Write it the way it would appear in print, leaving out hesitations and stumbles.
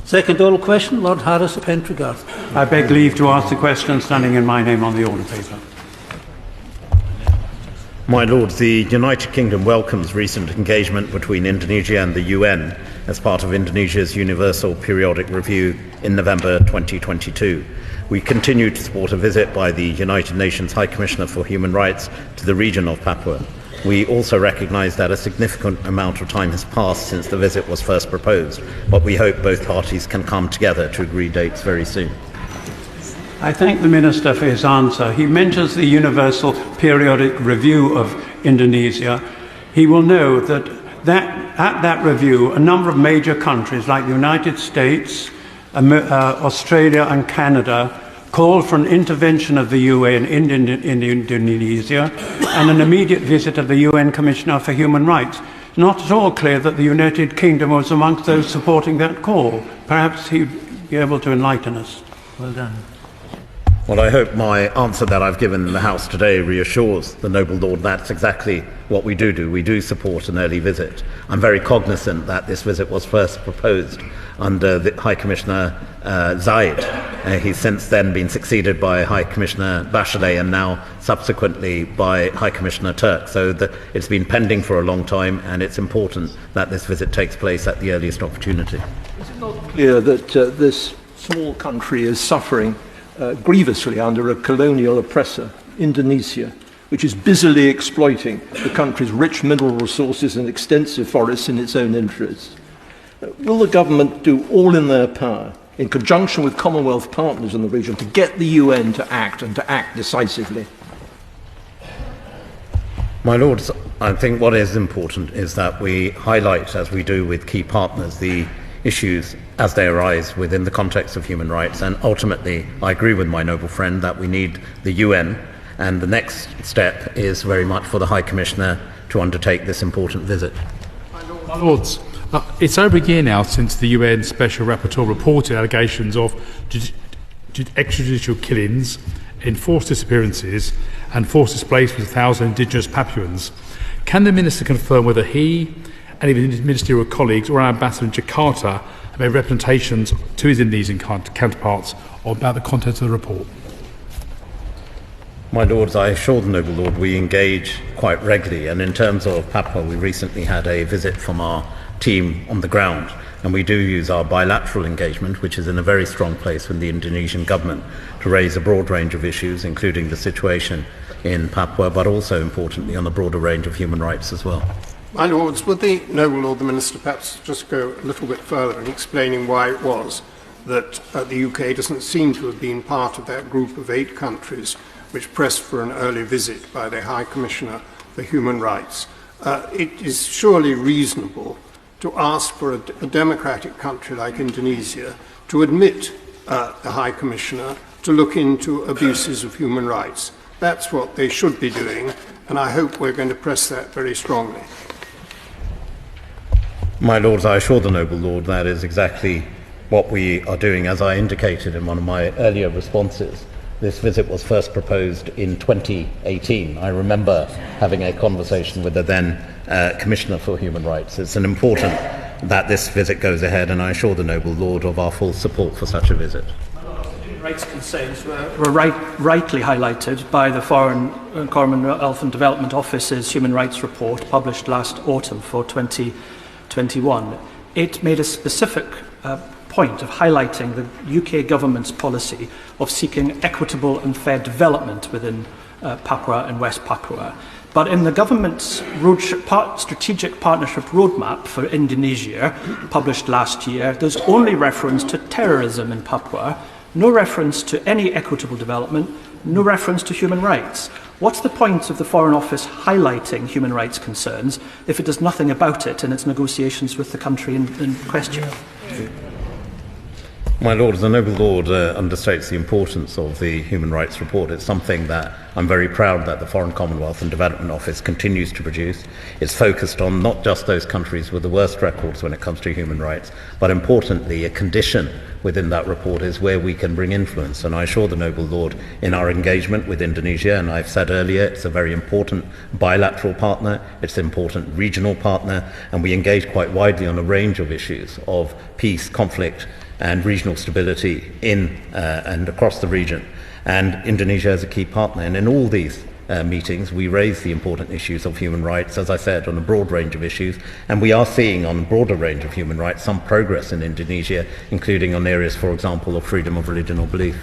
Second oral question, Lord Harries of Pentragarth. I beg leave to ask the question standing in my name on the order paper. My Lords, the United Kingdom welcomes recent engagement between Indonesia and the UN as part of Indonesia's Universal Periodic Review in November 2022. We continue to support a visit by the United Nations High Commissioner for Human Rights to the region of Papua. We also recognise that a significant amount of time has passed since the visit was first proposed, but we hope both parties can come together to agree dates very soon. I thank the Minister for his answer. He mentions the Universal Periodic Review of Indonesia. He will know that at that review, a number of major countries like the United States, Australia and Canada called for an intervention of the UN in Indonesia and an immediate visit of the UN Commissioner for Human Rights. Not at all clear that the United Kingdom was amongst those supporting that call. Perhaps he'd be able to enlighten us. Well done. Well, I hope my answer that I've given in the House today reassures the noble Lord that's exactly what we do. We do support an early visit. I'm very cognizant that this visit was first proposed under the High Commissioner Zayed. He's since then been succeeded by High Commissioner Bachelet and now subsequently by High Commissioner Tariq. So it's been pending for a long time, and it's important that this visit takes place at the earliest opportunity. Is it not clear that this small country is suffering grievously under a colonial oppressor, Indonesia, which is busily exploiting the country's rich mineral resources and extensive forests in its own interests? Will the government do all in their power, in conjunction with Commonwealth partners in the region, to get the UN to act, and to act decisively? My Lords, I think what is important is that we highlight, as we do with key partners, the issues as they arise within the context of human rights. And ultimately, I agree with my noble friend that we need the UN, and the next step is very much for the High Commissioner to undertake this important visit. My Lords, it's over a year now since the UN Special Rapporteur reported allegations of extrajudicial killings, enforced disappearances and forced displacement of 1,000 indigenous Papuans. Can the Minister confirm whether he and even his ministerial colleagues or our ambassador in Jakarta have made representations to his Indonesian counterparts about the contents of the report? My Lords, I assure the noble Lord we engage quite regularly, and in terms of Papua, we recently had a visit from our team on the ground, and we do use our bilateral engagement, which is in a very strong place with the Indonesian government, to raise a broad range of issues, including the situation in Papua, but also importantly on a broader range of human rights as well. My Lords, would the noble Lord the Minister perhaps just go a little bit further in explaining why it was that the UK doesn't seem to have been part of that group of 8 countries which pressed for an early visit by the High Commissioner for Human Rights? It is surely reasonable to ask for a democratic country like Indonesia to admit the High Commissioner to look into abuses of human rights. That's what they should be doing, and I hope we're going to press that very strongly. My Lords, I assure the noble Lord that is exactly what we are doing. As I indicated in one of my earlier responses, this visit was first proposed in 2018. I remember having a conversation with the then Commissioner for Human Rights. It's important that this visit goes ahead, and I assure the noble Lord of our full support for such a visit. Human rights concerns were rightly highlighted by the Foreign Commonwealth and Development Office's Human Rights Report published last autumn for 2021. It made a specific point of highlighting the UK government's policy of seeking equitable and fair development within Papua and West Papua. But in the government's strategic partnership roadmap for Indonesia, published last year, there's only reference to terrorism in Papua, no reference to any equitable development, no reference to human rights. What's the point of the Foreign Office highlighting human rights concerns if it does nothing about it in its negotiations with the country in question? My Lord, the Noble Lord understates the importance of the Human Rights Report. It's something that I'm very proud that the Foreign Commonwealth and Development Office continues to produce. It's focused on not just those countries with the worst records when it comes to human rights, but importantly, a condition within that report is where we can bring influence. And I assure the Noble Lord in our engagement with Indonesia, and I've said earlier, it's a very important bilateral partner, it's an important regional partner, and we engage quite widely on a range of issues of peace, conflict, and regional stability in and across the region. And Indonesia is a key partner. And in all these meetings, we raise the important issues of human rights, as I said, on a broad range of issues. And we are seeing on a broader range of human rights some progress in Indonesia, including on areas, for example, of freedom of religion or belief.